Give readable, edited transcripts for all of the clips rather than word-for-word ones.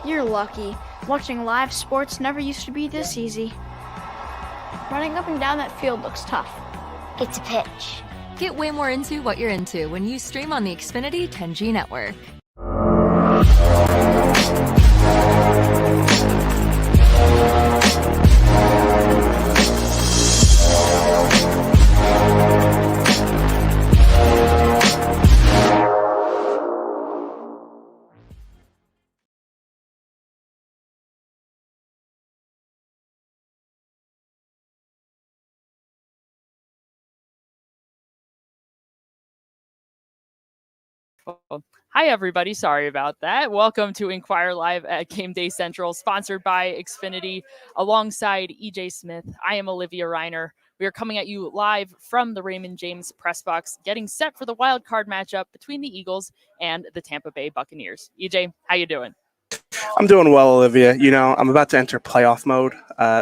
You're lucky. Watching live sports never used to be this easy. Running up and down that field looks tough. It's a pitch. Get way more into what you're into when you stream on the Xfinity 10G network. Hi, everybody. Sorry about that. Welcome to Inquire Live at Gameday Central, sponsored by Xfinity, alongside EJ Smith. I am Olivia Reiner. We are coming at you live from the Raymond James press box, getting set for the wild card matchup between the Eagles and the Tampa Bay Buccaneers. EJ, how you doing? I'm doing well, Olivia. I'm about to enter playoff mode,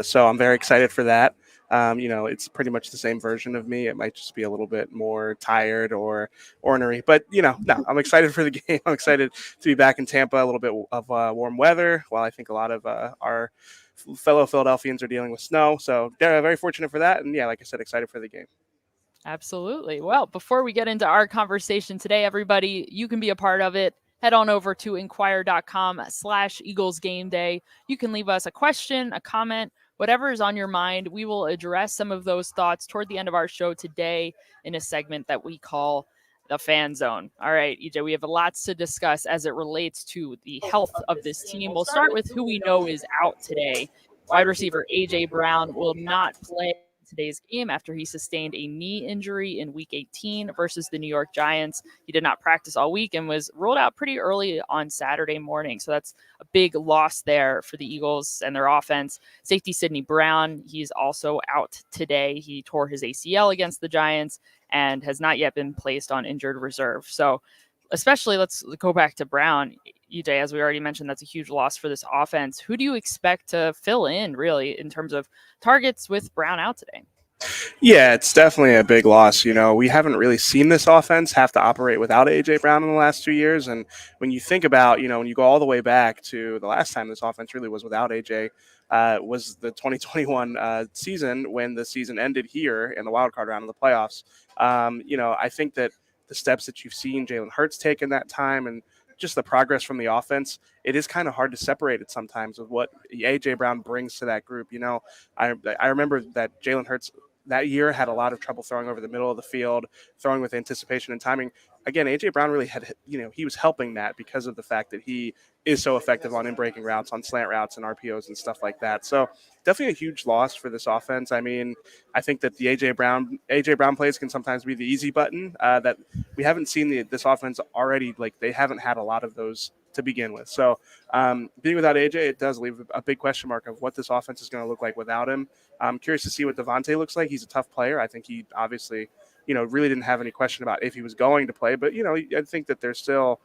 so I'm very excited for that. It's pretty much the same version of me. It might just be a little bit more tired or ornery, but no, I'm excited for the game. I'm excited to be back in Tampa. A little bit of warm weather, while I think a lot of our fellow Philadelphians are dealing with snow. So very fortunate for that, and like I said, excited for the game. Absolutely. Well, before we get into our conversation today, everybody, you can be a part of it. Head on over to inquire.com/Eagles Gameday. You can leave us a question, a comment, whatever is on your mind. We will address some of those thoughts toward the end of our show today in a segment that we call the Fan Zone. All right, EJ, we have lots to discuss as it relates to the health of this team. We'll start with who we know is out today. Wide receiver A.J. Brown will not play today's game after he sustained a knee injury in Week 18 versus the New York Giants. He did not practice all week and was ruled out pretty early on Saturday morning. So that's a big loss there for the Eagles and their offense. Safety Sidney Brown, he's also out today. He tore his ACL against the Giants and has not yet been placed on injured reserve. So especially, let's go back to Brown. EJ, as we already mentioned, that's a huge loss for this offense. Who do you expect to fill in, really, in terms of targets with Brown out today? Yeah, it's definitely a big loss. We haven't really seen this offense have to operate without A.J. Brown in the last 2 years. And when you think about, when you go all the way back to the last time this offense really was without A.J., was the 2021 season, when the season ended here in the wild card round of the playoffs. I think that the steps that you've seen Jalen Hurts take in that time and just the progress from the offense, it is kind of hard to separate it sometimes with what A.J. Brown brings to that group. I remember that Jalen Hurts that year had a lot of trouble throwing over the middle of the field, throwing with anticipation and timing. Again, A.J. Brown really had, he was helping that because of the fact that he is so effective on in-breaking routes, on slant routes and RPOs and stuff like that. So definitely a huge loss for this offense. I mean, I think that the A.J. Brown plays can sometimes be the easy button that we haven't seen this offense already. Like, they haven't had a lot of those to begin with. So being without AJ, it does leave a big question mark of what this offense is going to look like without him. I'm curious to see what Devontae looks like. He's a tough player. I think he obviously, really didn't have any question about if he was going to play, but, I think that there's still,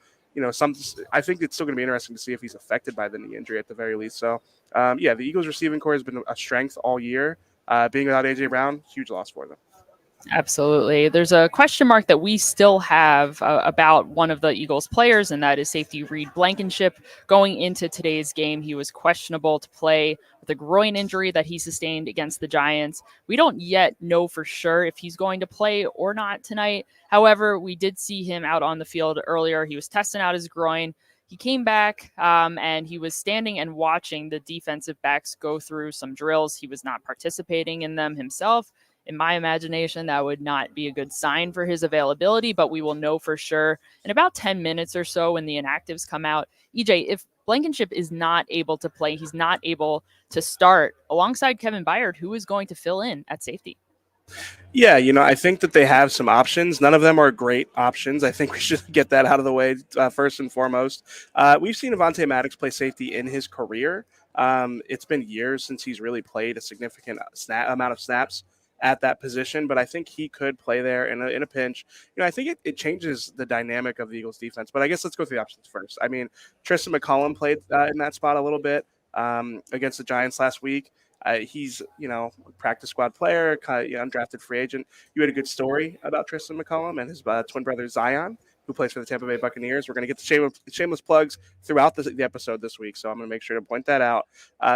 I think it's still going to be interesting to see if he's affected by the knee injury at the very least. So, the Eagles receiving core has been a strength all year. Being without AJ Brown, huge loss for them. Absolutely. There's a question mark that we still have about one of the Eagles players, and that is safety Reed Blankenship. Going into today's game, he was questionable to play with a groin injury that he sustained against the Giants. We don't yet know for sure if he's going to play or not tonight. However, we did see him out on the field earlier. He was testing out his groin. He came back and he was standing and watching the defensive backs go through some drills. He was not participating in them himself. In my imagination, that would not be a good sign for his availability, but we will know for sure in about 10 minutes or so when the inactives come out. EJ, if Blankenship is not able to play, he's not able to start alongside Kevin Byard, who is going to fill in at safety? Yeah, I think that they have some options. None of them are great options. I think we should get that out of the way first and foremost. We've seen Avonte Maddox play safety in his career. It's been years since he's really played a significant amount of snaps at that position, but I think he could play there in a pinch. I think it changes the dynamic of the Eagles defense, but I guess let's go through the options first. I mean, Tristan McCollum played in that spot a little bit against the Giants last week. He's, practice squad player, undrafted free agent. You had a good story about Tristan McCollum and his twin brother Zion, who plays for the Tampa Bay Buccaneers. We're going to get the shameless plugs throughout the episode this week, so I'm going to make sure to point that out.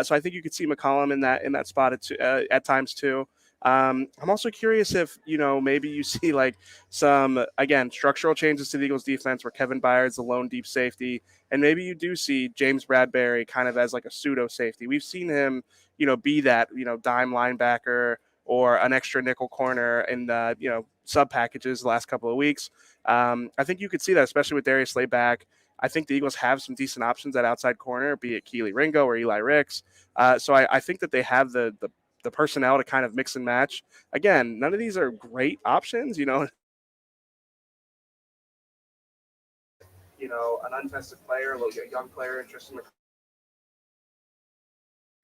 So I think you could see McCollum in that spot at times too. I'm also curious if, maybe you see like some, again, structural changes to the Eagles defense where Kevin Byard's the lone deep safety, and maybe you do see James Bradbury kind of as like a pseudo safety. We've seen him, be that, dime linebacker or an extra nickel corner in the, sub packages the last couple of weeks. I think you could see that, especially with Darius Slay back. I think the Eagles have some decent options at outside corner, be it Keely Ringo or Eli Ricks. So I think that they have the personnel to kind of mix and match. Again, none of these are great options, an untested player, a little young player interested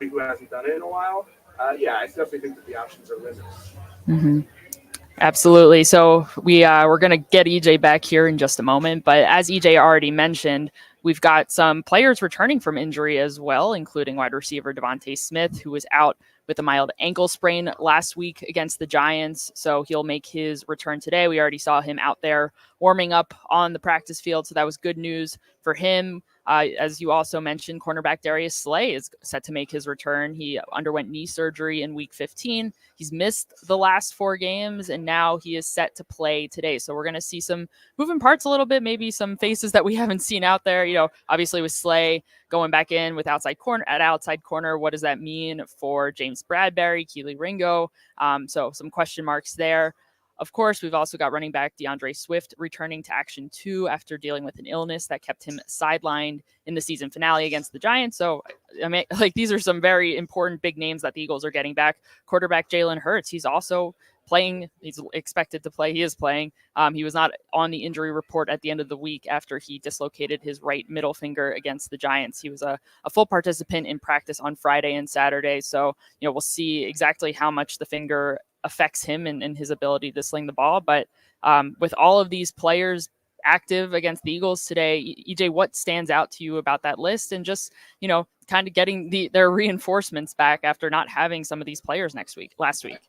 in who hasn't done it in a while. I definitely think that the options are limited. Mm-hmm. Absolutely. So we're going to get EJ back here in just a moment. But as EJ already mentioned, we've got some players returning from injury as well, including wide receiver Devontae Smith, who was out with a mild ankle sprain last week against the Giants. So he'll make his return today. We already saw him out there warming up on the practice field. So that was good news for him. As you also mentioned, cornerback Darius Slay is set to make his return. He underwent knee surgery in week 15. He's missed the last 4 games, and now he is set to play today. So we're going to see some moving parts a little bit, maybe some faces that we haven't seen out there. Obviously with Slay going back in with outside corner, what does that mean for James Bradbury, Keely Ringo? So some question marks there. Of course, we've also got running back DeAndre Swift returning to action too after dealing with an illness that kept him sidelined in the season finale against the Giants. So, I mean, these are some very important big names that the Eagles are getting back. Quarterback Jalen Hurts, he's also playing. He's expected to play. He is playing. He was not on the injury report at the end of the week after he dislocated his right middle finger against the Giants. He was a full participant in practice on Friday and Saturday. So, we'll see exactly how much the finger affects him and his ability to sling the ball. But with all of these players active against the Eagles today, EJ, what stands out to you about that list and just, kind of getting their reinforcements back after not having some of these players last week?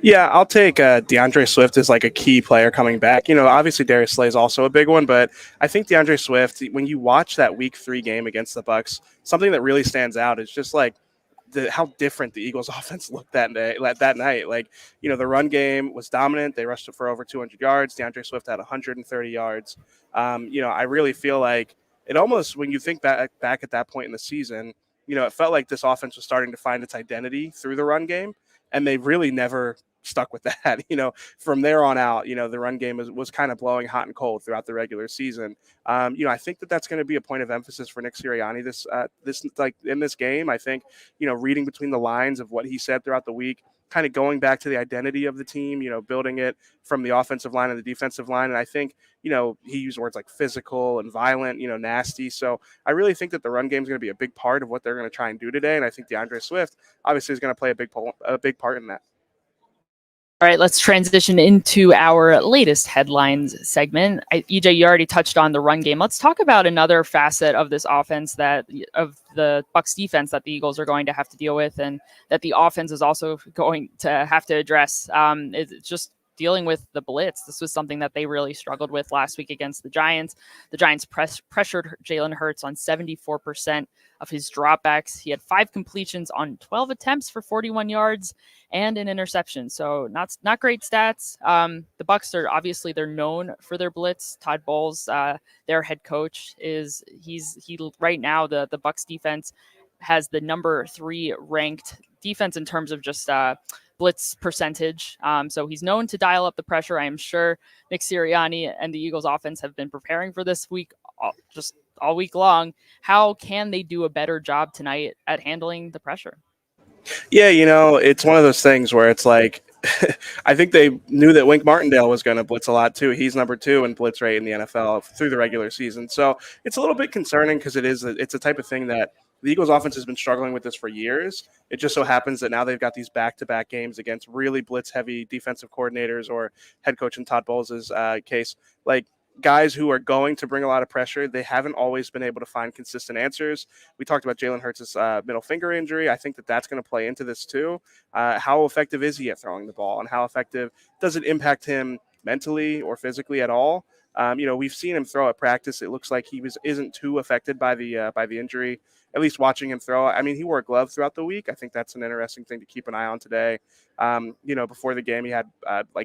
Yeah, I'll take DeAndre Swift as like a key player coming back. Obviously Darius Slay is also a big one, but I think DeAndre Swift, when you watch that week 3 game against the Bucs, something that really stands out is just like how different the Eagles offense looked that night. Like, the run game was dominant. They rushed it for over 200 yards. DeAndre Swift had 130 yards. I really feel like it almost, when you think back at that point in the season, it felt like this offense was starting to find its identity through the run game, and they really never stuck with that. From there on out, the run game was kind of blowing hot and cold throughout the regular season. I think that's going to be a point of emphasis for Nick Sirianni this like in this game. I think, reading between the lines of what he said throughout the week, kind of going back to the identity of the team, building it from the offensive line and the defensive line. And I think, he used words like physical and violent, nasty. So I really think that the run game is going to be a big part of what they're going to try and do today. And I think DeAndre Swift obviously is going to play a big part in that. All right, let's transition into our latest headlines segment. EJ, you already touched on the run game. Let's talk about another facet of this offense of the Bucs defense that the Eagles are going to have to deal with, and that the offense is also going to have to address. It's just dealing with the blitz. This was something that they really struggled with last week against the Giants. The Giants pressured Jalen Hurts on 74% of his dropbacks. He had 5 completions on 12 attempts for 41 yards and an interception. So not great stats. The Bucs are obviously, they're known for their blitz. Todd Bowles, their head coach, he right now the Bucs defense has the number 3 ranked defense in terms of just blitz percentage. So he's known to dial up the pressure. I am sure Nick Sirianni and the Eagles offense have been preparing for this week, just all week long. How can they do a better job tonight at handling the pressure? Yeah, it's one of those things where it's like, I think they knew that Wink Martindale was going to blitz a lot too. He's number 2 in blitz rate in the NFL through the regular season. So it's a little bit concerning because it's a type of thing that the Eagles offense has been struggling with this for years. It just so happens that now they've got these back-to-back games against really blitz-heavy defensive coordinators, or head coach in Todd Bowles' case, like guys who are going to bring a lot of pressure. They haven't always been able to find consistent answers. We talked about Jalen Hurts' middle finger injury. I think that's going to play into this too. How effective is he at throwing the ball, and how effective does it impact him mentally or physically at all? We've seen him throw at practice. It looks like he isn't too affected by the injury. At least watching him throw. I mean, he wore a glove throughout the week. I think that's an interesting thing to keep an eye on today. Before the game, he had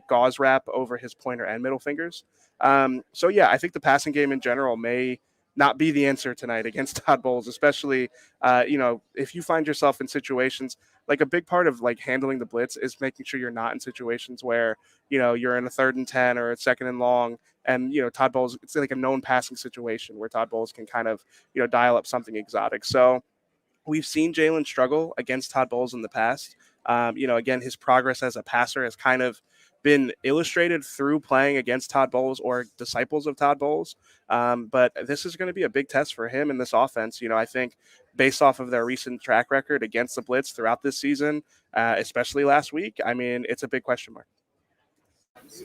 gauze wrap over his pointer and middle fingers. I think the passing game in general may not be the answer tonight against Todd Bowles, especially, if you find yourself in situations like a big part of handling the blitz is making sure you're not in situations where, you're in a 3rd and 10 or a 2nd and long. And, Todd Bowles, it's like a known passing situation where Todd Bowles can kind of, dial up something exotic. So we've seen Jalen struggle against Todd Bowles in the past. Again, his progress as a passer has kind of been illustrated through playing against Todd Bowles or disciples of Todd Bowles. But this is going to be a big test for him in this offense. I think based off of their recent track record against the blitz throughout this season, especially last week, I mean, it's a big question mark.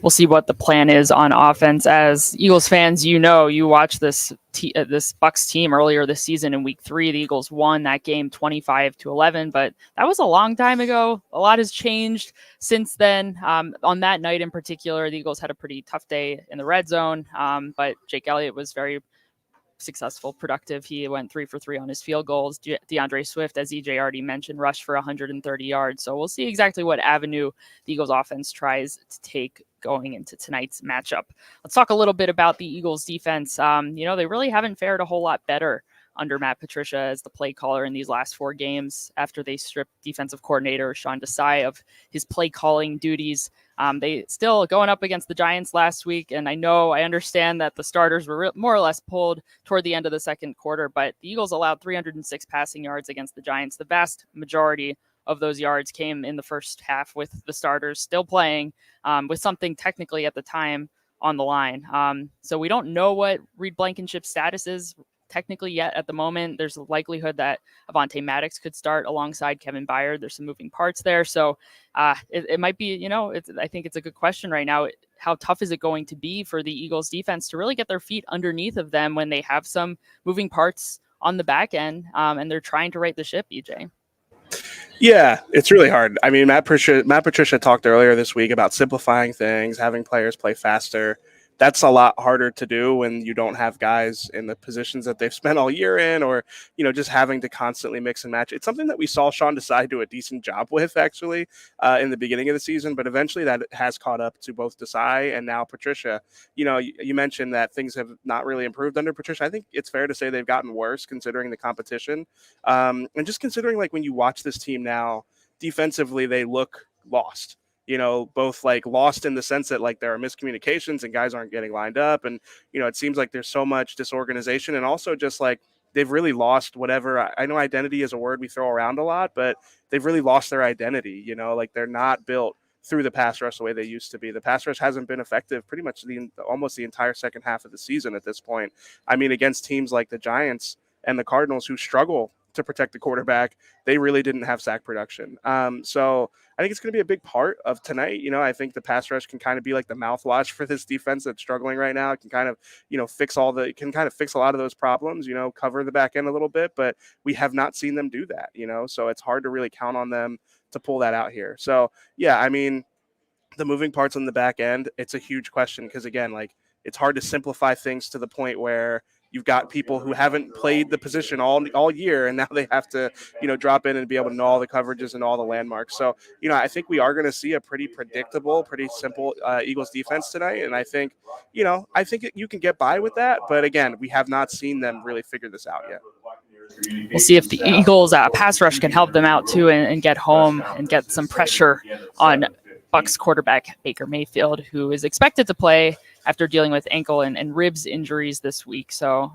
We'll see what the plan is on offense. As Eagles fans, you watched this Bucs team earlier this season in week 3. The Eagles won that game 25-11, but that was a long time ago. A lot has changed since then. On that night in particular, the Eagles had a pretty tough day in the red zone, but Jake Elliott was very successful, productive. He went 3 for 3 on his field goals. DeAndre Swift, as EJ already mentioned, rushed for 130 yards. So we'll see exactly what avenue the Eagles offense tries to take going into tonight's matchup. Let's talk a little bit about the Eagles defense. They really haven't fared a whole lot better under Matt Patricia as the play caller in these last 4 games after they stripped defensive coordinator Sean Desai of his play calling duties. They still going up against the Giants last week, and I understand that the starters were more or less pulled toward the end of the second quarter, but the Eagles allowed 306 passing yards against the Giants. The vast majority of those yards came in the first half with the starters still playing, with something technically at the time on the line. So we don't know what Reed Blankenship's status is technically yet at the moment. There's a likelihood that Avonte Maddox could start alongside Kevin Byard. There's some moving parts there. So it might be, I think it's a good question right now. How tough is it going to be for the Eagles defense to really get their feet underneath of them when they have some moving parts on the back end and they're trying to right the ship, EJ? Yeah, it's really hard. I mean, Matt Patricia talked earlier this week about simplifying things, having players play faster. That's a lot harder to do when you don't have guys in the positions that they've spent all year in, or, just having to constantly mix and match. It's something that we saw Sean Desai do a decent job with, actually, in the beginning of the season, but eventually that has caught up to both Desai and now Patricia. You mentioned that things have not really improved under Patricia. I think it's fair to say they've gotten worse considering the competition. And just considering, when you watch this team now, defensively, they look lost. Both lost in the sense that there are miscommunications and guys aren't getting lined up. And, it seems like there's so much disorganization, and also just they've really lost whatever. I know identity is a word we throw around a lot, but they've really lost their identity. They're not built through the pass rush the way they used to be. The pass rush hasn't been effective pretty much almost the entire second half of the season at this point. I mean, against teams like the Giants and the Cardinals, who struggle to protect the quarterback, they really didn't have sack production. So I think it's going to be a big part of tonight. I think the pass rush can kind of be like the mouthwash for this defense that's struggling right now. It can kind of, fix a lot of those problems, cover the back end a little bit, but we have not seen them do that, so it's hard to really count on them to pull that out here. So yeah, I mean, the moving parts on the back end, it's a huge question because, again, it's hard to simplify things to the point where you've got people who haven't played the position all year, and now they have to, drop in and be able to know all the coverages and all the landmarks. So, I think we are going to see a pretty predictable, pretty simple Eagles defense tonight. And I think, you can get by with that. But again, we have not seen them really figure this out yet. We'll see if the Eagles pass rush can help them out too and get home and get some pressure on Bucs quarterback Baker Mayfield, who is expected to play after dealing with ankle and ribs injuries this week. So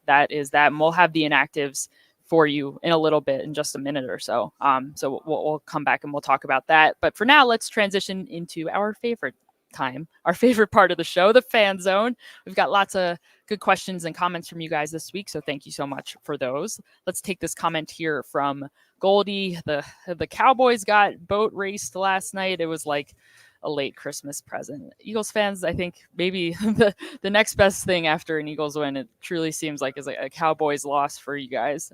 that is that. And we'll have the inactives for you in a little bit, in just a minute or so. So we'll come back and we'll talk about that. But for now, let's transition into our favorite part of the show, the fan zone. We've got lots of good questions and comments from you guys this week, so thank you so much for those. Let's take this comment here from Goldie. The Cowboys got boat raced last night. It was like a late Christmas present. Eagles fans, I think maybe the next best thing after an Eagles win, it truly seems like, is a Cowboys loss for you guys.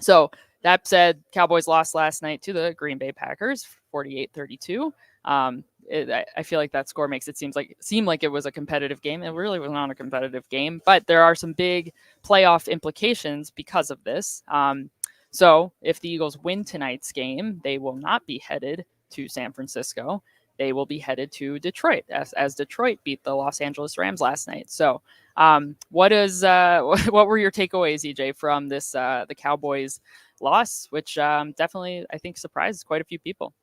So That said, Cowboys lost last night to the Green Bay Packers, 48-32. I feel like that score makes it seem like it was a competitive game. It really was not a competitive game, but there are some big playoff implications because of this. So if the Eagles win tonight's game, they will not be headed to San Francisco. They will be headed to Detroit as Detroit beat the Los Angeles Rams last night. So what were your takeaways, EJ, from this the Cowboys loss, which definitely I think surprised quite a few people?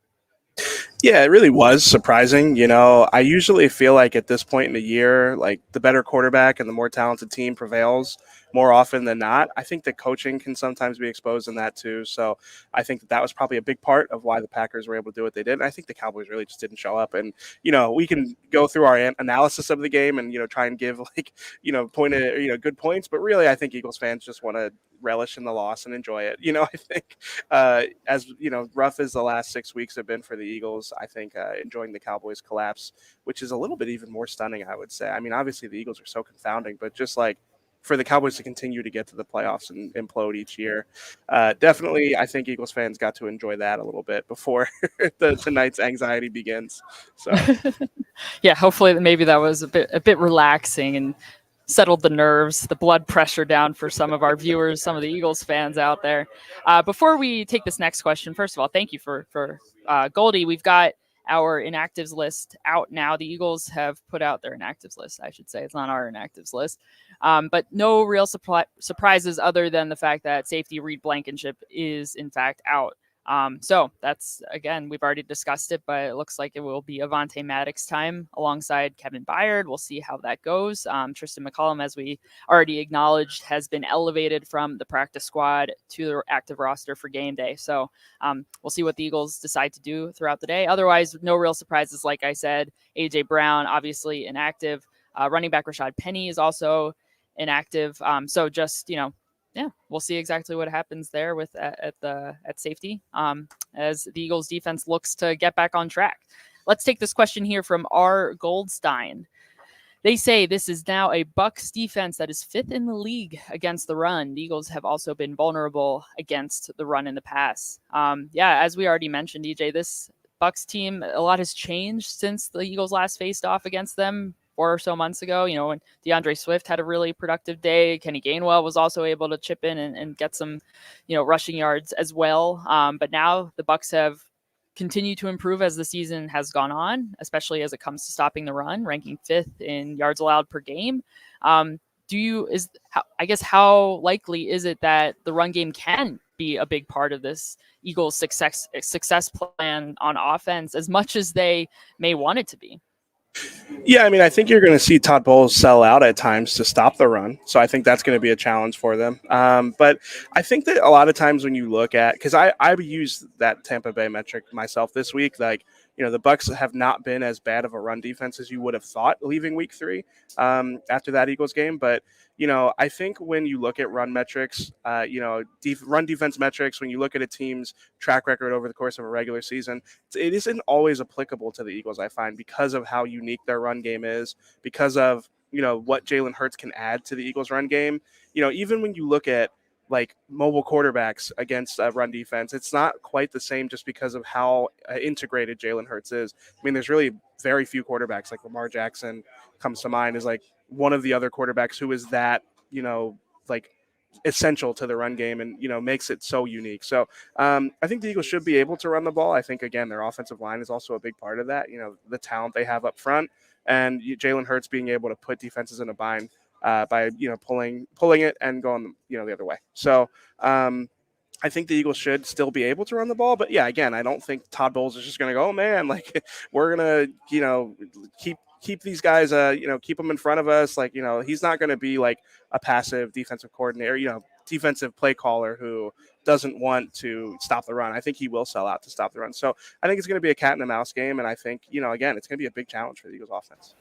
Yeah, it really was surprising. You know, I usually feel like at this point in the year, like the better quarterback and the more talented team prevails more often than not. I think the coaching can sometimes be exposed in that too. So I think that was probably a big part of why the Packers were able to do what they did. And I think the Cowboys really just didn't show up. And, you know, we can go through our analysis of the game and, you know, try and give good points. But really, I think Eagles fans just want to relish in the loss and enjoy it. You know, I think as you know, rough as the last 6 weeks have been for the Eagles, I think enjoying the Cowboys collapse, which is a little bit even more stunning, I would say. I mean, obviously the Eagles are so confounding, but just like for the Cowboys to continue to get to the playoffs and implode each year, definitely I think Eagles fans got to enjoy that a little bit before tonight's anxiety begins. So yeah, hopefully maybe that was a bit relaxing and settled the nerves, the blood pressure down for some of our viewers, some of the Eagles fans out there. Before we take this next question, first of all, thank you for Goldie. We've got our inactives list out now. The Eagles have put out their inactives list, I should say. It's not our inactives list. But no real surprises other than the fact that safety Reed Blankenship is in fact out. So that's, again, we've already discussed it, but it looks like it will be Avonte Maddox time alongside Kevin Byard. We'll see how that goes. Tristan McCollum, as we already acknowledged, has been elevated from the practice squad to the active roster for game day. So we'll see what the Eagles decide to do throughout the day. Otherwise, no real surprises. Like I said, AJ Brown, obviously inactive. Running back Rashad Penny is also inactive. So just, yeah, we'll see exactly what happens there with at safety as the Eagles defense looks to get back on track. Let's take this question here from R. Goldstein. They say this is now a Bucs defense that is fifth in the league against the run. The Eagles have also been vulnerable against the run in the past. Yeah, as we already mentioned, EJ, this Bucs team, a lot has changed since the Eagles last faced off against them 4 or so months ago, when DeAndre Swift had a really productive day. Kenny Gainwell was also able to chip in and get some, rushing yards as well. But now the Bucs have continued to improve as the season has gone on, especially as it comes to stopping the run, ranking 5th in yards allowed per game. How likely is it that the run game can be a big part of this Eagles success plan on offense as much as they may want it to be? Yeah, I mean, I think you're going to see Todd Bowles sell out at times to stop the run. So I think that's going to be a challenge for them. But I think that a lot of times when you look at, because I used that Tampa Bay metric myself this week, like, the Bucs have not been as bad of a run defense as you would have thought leaving week 3 after that Eagles game. But, I think when you look at run metrics, run defense metrics, when you look at a team's track record over the course of a regular season, it isn't always applicable to the Eagles, I find, because of how unique their run game is, because of, what Jalen Hurts can add to the Eagles run game. Even when you look at like mobile quarterbacks against a run defense, it's not quite the same just because of how integrated Jalen Hurts is. I mean, there's really very few quarterbacks, like Lamar Jackson comes to mind as like one of the other quarterbacks who is that, like essential to the run game and, makes it so unique. So I think the Eagles should be able to run the ball. I think, again, their offensive line is also a big part of that, the talent they have up front, and Jalen Hurts being able to put defenses in a bind by pulling it and going the other way. So I think the Eagles should still be able to run the ball, but yeah, again, I don't think Todd Bowles is just going to go, oh man, like we're gonna keep these guys keep them in front of us. Like he's not going to be like a passive defensive coordinator, defensive play caller who doesn't want to stop the run. I think he will sell out to stop the run. So I think it's going to be a cat and a mouse game, and I think again, it's going to be a big challenge for the Eagles offense.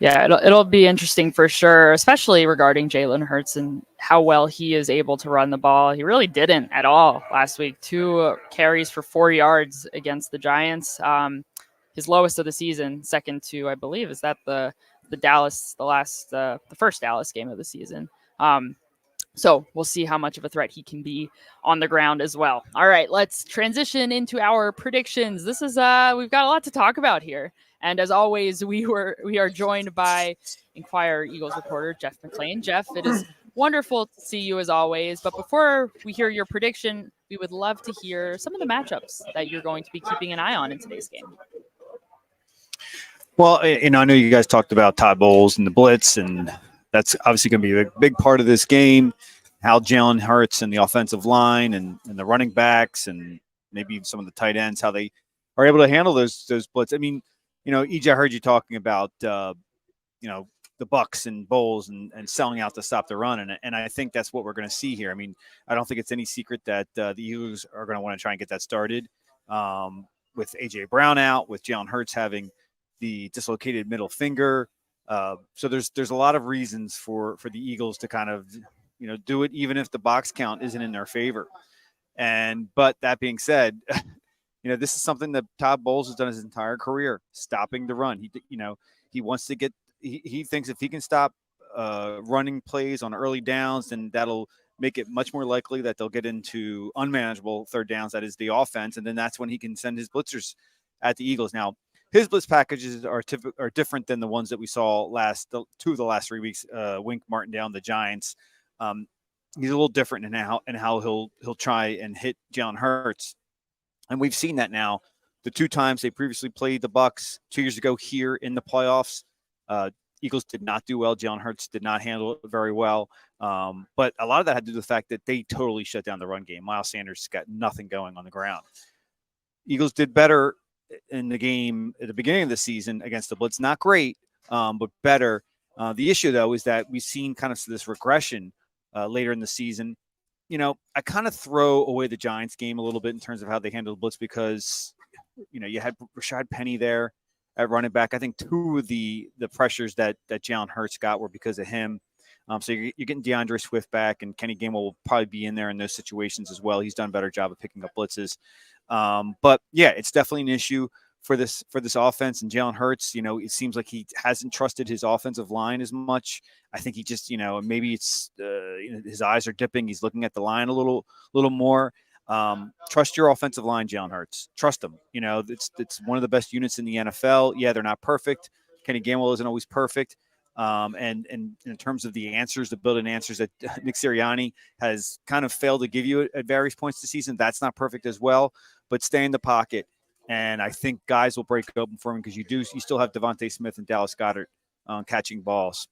Yeah, it'll be interesting for sure, especially regarding Jalen Hurts and how well he is able to run the ball. He really didn't at all last week. 2 carries for 4 yards against the Giants. His lowest of the season, second to, I believe, is that the first Dallas game of the season. So we'll see how much of a threat he can be on the ground as well. All right, let's transition into our predictions. This is we've got a lot to talk about here. And as always, we are joined by Inquire Eagles reporter Jeff McClain. Jeff, it is wonderful to see you as always. But before we hear your prediction, we would love to hear some of the matchups that you're going to be keeping an eye on in today's game. Well, I know you guys talked about Todd Bowles and the blitz, and that's obviously going to be a big part of this game. How Jalen Hurts and the offensive line and the running backs and maybe even some of the tight ends, how they are able to handle those blitz. I mean, EJ, I heard you talking about, the Bucs and Bowles and selling out to stop the run. And I think that's what we're going to see here. I mean, I don't think it's any secret that the Eagles are going to want to try and get that started with A.J. Brown out, with Jalen Hurts having the dislocated middle finger. So there's a lot of reasons for the Eagles to kind of, do it, even if the box count isn't in their favor. But that being said, this is something that Todd Bowles has done his entire career, stopping the run. He wants to get, he thinks if he can stop running plays on early downs, then that'll make it much more likely that they'll get into unmanageable third downs. That is the offense. And then that's when he can send his blitzers at the Eagles. Now, his blitz packages are different than the ones that we saw two of the last 3 weeks. Wink Martindale and the Giants. He's a little different in how he'll try and hit Jalen Hurts, and we've seen that now. The two times they previously played the Bucs 2 years ago here in the playoffs, Eagles did not do well. Jalen Hurts did not handle it very well, but a lot of that had to do with the fact that they totally shut down the run game. Miles Sanders got nothing going on the ground. Eagles did better in the game at the beginning of the season against the blitz. Not great, but better. The issue, though, is that we've seen kind of this regression later in the season. I kind of throw away the Giants game a little bit in terms of how they handled the blitz because, you had Rashad Penny there at running back. I think two of the pressures that Jalen Hurts got were because of him. So you're getting DeAndre Swift back, and Kenny Gainwell will probably be in there in those situations as well. He's done a better job of picking up blitzes. But yeah, it's definitely an issue for this offense. And Jalen Hurts, it seems like he hasn't trusted his offensive line as much. I think he just, maybe it's his eyes are dipping. He's looking at the line a little more. Trust your offensive line, Jalen Hurts. Trust them. It's one of the best units in the NFL. Yeah, they're not perfect. Kenny Gainwell isn't always perfect. And in terms of the answers, the built-in answers that Nick Sirianni has kind of failed to give you at various points this season, that's not perfect as well. But stay in the pocket, and I think guys will break open for him because you still have Devontae Smith and Dallas Goedert catching balls.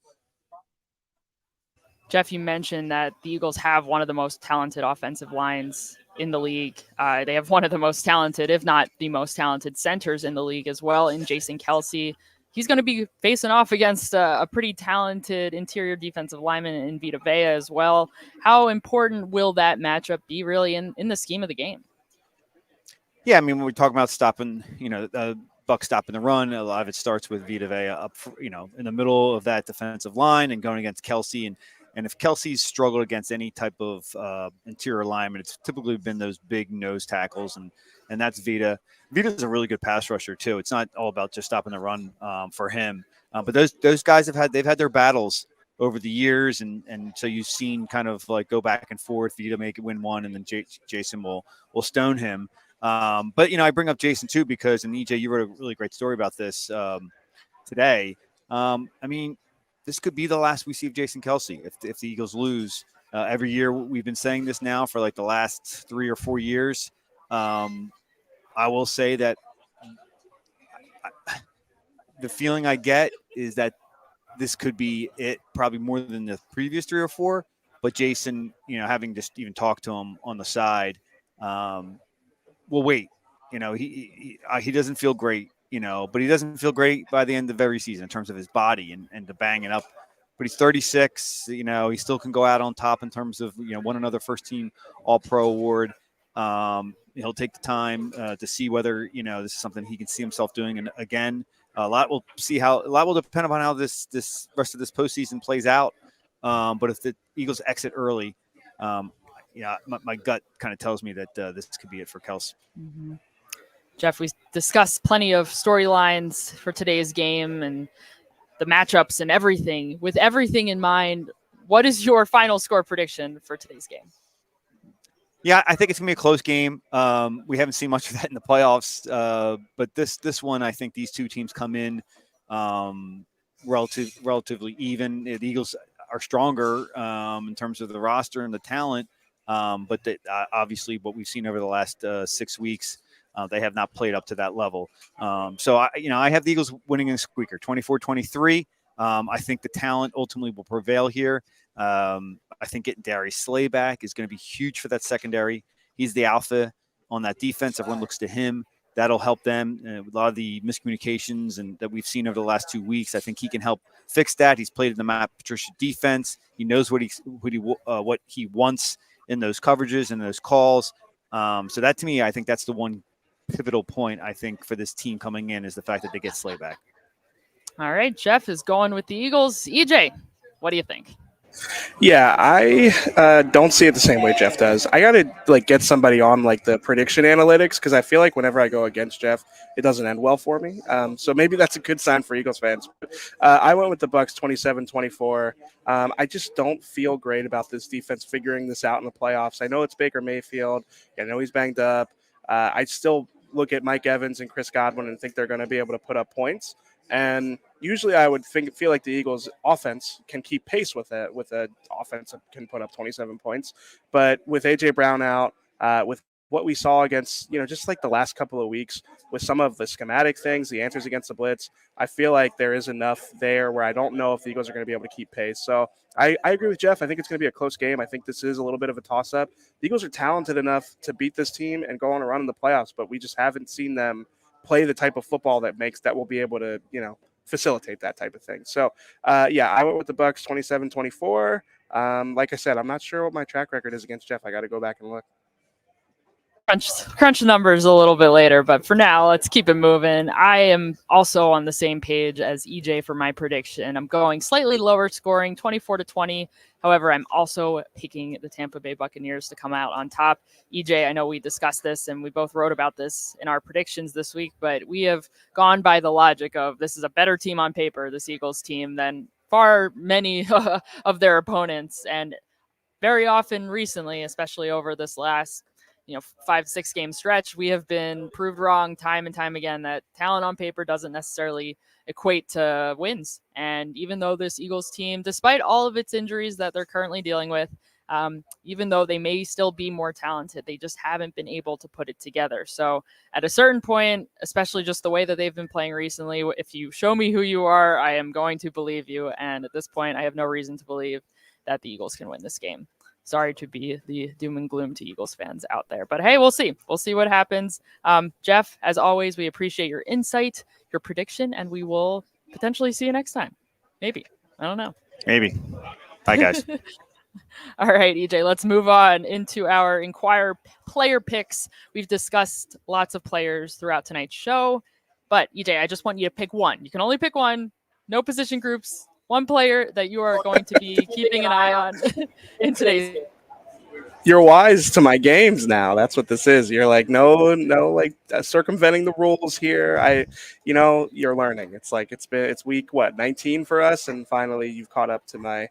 Jeff, you mentioned that the Eagles have one of the most talented offensive lines in the league. They have one of the most talented, if not the most talented, centers in the league as well in Jason Kelce. He's going to be facing off against a pretty talented interior defensive lineman in Vita as well. How important will that matchup be really in the scheme of the game? Yeah, I mean, when we talk about stopping, Bucs stopping the run, a lot of it starts with Vita up, in the middle of that defensive line and going against Kelce. And if Kelce's struggled against any type of interior lineman, it's typically been those big nose tackles, and that's Vita. Vita's a really good pass rusher too. It's not all about just stopping the run for him, but those guys they've had their battles over the years, and so you've seen kind of like go back and forth. Vita make it win one, and then Jason will stone him. But I bring up Jason too because, and EJ, you wrote a really great story about this today. I mean, this could be the last we see of Jason Kelce if the Eagles lose. Every year we've been saying this now for like the last 3 or 4 years. I will say that the feeling I get is that this could be it, probably more than the previous 3 or 4. But Jason, having just even talked to him on the side, will wait. He doesn't feel great. But he doesn't feel great by the end of every season in terms of his body and to bang it up. But he's 36. He still can go out on top in terms of, won another first team All-Pro award. He'll take the time to see whether, this is something he can see himself doing. And again, a lot will depend upon how this rest of this postseason plays out. But if the Eagles exit early, my gut kind of tells me that this could be it for Kelce. Mm-hmm. Jeff, we discussed plenty of storylines for today's game and the matchups and everything. With everything in mind, what is your final score prediction for today's game? Yeah, I think it's gonna be a close game. We haven't seen much of that in the playoffs, but this one, I think these two teams come in relatively even. The Eagles are stronger in terms of the roster and the talent, but obviously, what we've seen over the last 6 weeks, they have not played up to that level. So I have the Eagles winning in a squeaker, 24-23. I think the talent ultimately will prevail here. I think getting Darius Slay back is going to be huge for that secondary. He's the alpha on that defense. Everyone looks to him. That'll help them. A lot of the miscommunications and that we've seen over the last 2 weeks, I think he can help fix that. He's played in the Matt Patricia defense. He knows what he wants in those coverages and those calls. So that, to me, I think that's the one pivotal point, I think, for this team coming in is the fact that they get Slay back. All right, Jeff is going with the Eagles. EJ, what do you think? Yeah, I don't see it the same way Jeff does. I gotta get somebody on the prediction analytics because I feel like whenever I go against Jeff, it doesn't end well for me. So maybe that's a good sign for Eagles fans. I went with the Bucs 27-24. I just don't feel great about this defense figuring this out in the playoffs. I know it's Baker Mayfield. I know he's banged up. I still look at Mike Evans and Chris Godwin and think they're going to be able to put up points. And usually I would feel like the Eagles offense can keep pace with an offense that can put up 27 points. But with A.J. Brown out, with what we saw against, just the last couple of weeks with some of the schematic things, the answers against the blitz, I feel like there is enough there where I don't know if the Eagles are going to be able to keep pace. So I agree with Jeff. I think it's going to be a close game. I think this is a little bit of a toss-up. The Eagles are talented enough to beat this team and go on a run in the playoffs, but we just haven't seen them play the type of football that will be able to, facilitate that type of thing. So, I went with the Bucs 27-24. Like I said, I'm not sure what my track record is against Jeff. I got to go back and look. Crunch the numbers a little bit later, but for now, let's keep it moving. I am also on the same page as EJ for my prediction. I'm going slightly lower scoring, 24-20. However, I'm also picking the Tampa Bay Buccaneers to come out on top. EJ, I know we discussed this and we both wrote about this in our predictions this week, but we have gone by the logic of this is a better team on paper, this Eagles team, than far many of their opponents. And very often recently, especially over this last 5-6 game stretch, we have been proved wrong time and time again that talent on paper doesn't necessarily equate to wins. And even though this Eagles team, despite all of its injuries that they're currently dealing with, even though they may still be more talented, they just haven't been able to put it together. So at a certain point, especially just the way that they've been playing recently, if you show me who you are, I am going to believe you. And at this point, I have no reason to believe that the Eagles can win this game. Sorry to be the doom and gloom to Eagles fans out there, but hey, we'll see. We'll see what happens. Jeff, as always, we appreciate your insight, your prediction, and we will potentially see you next time. Maybe. I don't know. Maybe. Bye, guys. All right, EJ, let's move on into our Inquire player picks. We've discussed lots of players throughout tonight's show, but EJ, I just want you to pick one. You can only pick one. No position groups. One player that you are going to be keeping an eye on in today's. You're wise to my games now. That's what this is. You're no, circumventing the rules here. You're learning. It's week 19 for us, and finally you've caught up to my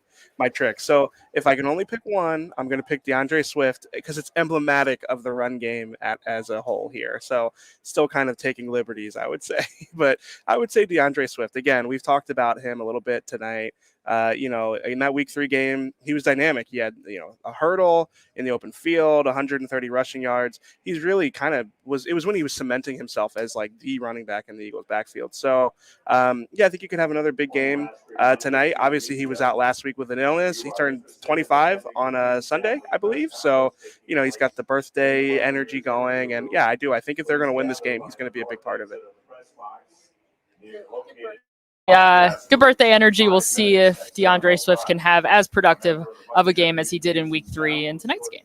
trick. So if I can only pick one, I'm going to pick DeAndre Swift because it's emblematic of the run game as a whole here. So still kind of taking liberties, I would say, but I would say DeAndre Swift. Again, we've talked about him a little bit tonight. In that week 3 game, he was dynamic. He had, a hurdle in the open field, 130 rushing yards. He's really it was when he was cementing himself as the running back in the Eagles backfield. So, I think you could have another big game tonight. Obviously, he was out last week with an illness. He turned 25 on a Sunday, I believe. So, he's got the birthday energy going. And I do. I think if they're going to win this game, he's going to be a big part of it. Good birthday energy. We'll see if DeAndre Swift can have as productive of a game as he did in week 3 in tonight's game.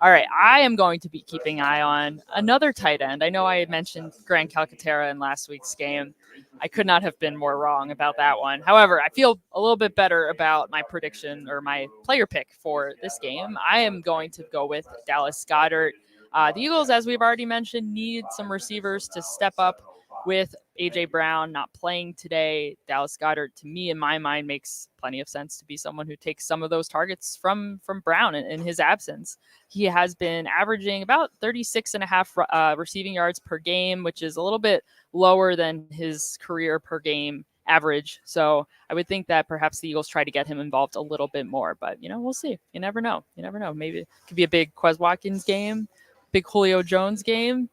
All right, I am going to be keeping an eye on another tight end. I know I had mentioned Grant Calcaterra in last week's game. I could not have been more wrong about that one. However, I feel a little bit better about my prediction or my player pick for this game. I am going to go with Dallas Goedert. The Eagles, as we've already mentioned, need some receivers to step up with AJ Brown not playing today, Dallas Goedert, to me, in my mind, makes plenty of sense to be someone who takes some of those targets from Brown in his absence. He has been averaging about 36.5 receiving yards per game, which is a little bit lower than his career per game average. So I would think that perhaps the Eagles try to get him involved a little bit more, but we'll see. You never know. Maybe it could be a big Quez Watkins game, big Julio Jones game,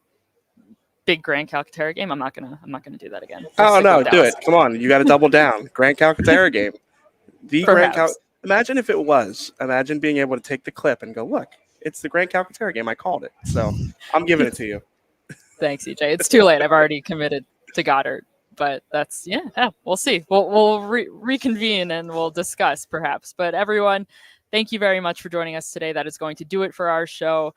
big Grant Calcaterra game. I'm not gonna do that again. Oh no, do it. Come on, you got to double down. Grant Calcaterra game. Imagine if it was. Imagine being able to take the clip and go, look, it's the Grant Calcaterra game. I called it. So I'm giving it to you. Thanks, EJ. It's too late. I've already committed to Goddard. But that's, we'll see. We'll reconvene and we'll discuss perhaps. But everyone, thank you very much for joining us today. That is going to do it for our show.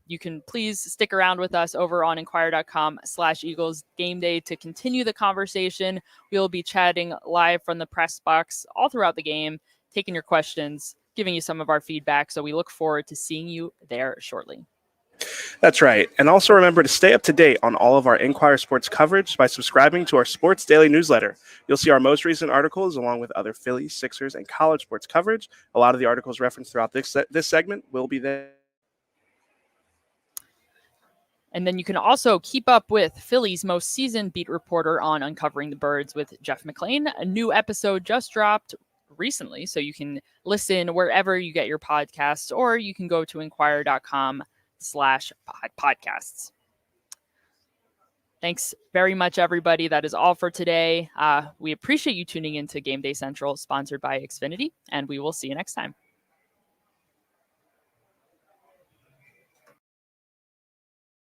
You can please stick around with us over on inquire.com/Eagles Gameday to continue the conversation. We'll be chatting live from the press box all throughout the game, taking your questions, giving you some of our feedback. So we look forward to seeing you there shortly. That's right. And also remember to stay up to date on all of our Inquire Sports coverage by subscribing to our Sports Daily newsletter. You'll see our most recent articles along with other Phillies, Sixers, and college sports coverage. A lot of the articles referenced throughout this segment will be there. And then you can also keep up with Philly's most seasoned beat reporter on Uncovering the Birds with Jeff McClain. A new episode just dropped recently, so you can listen wherever you get your podcasts, or you can go to inquire.com/podcasts. Thanks very much, everybody. That is all for today. We appreciate you tuning into Game Day Central, sponsored by Xfinity, and we will see you next time.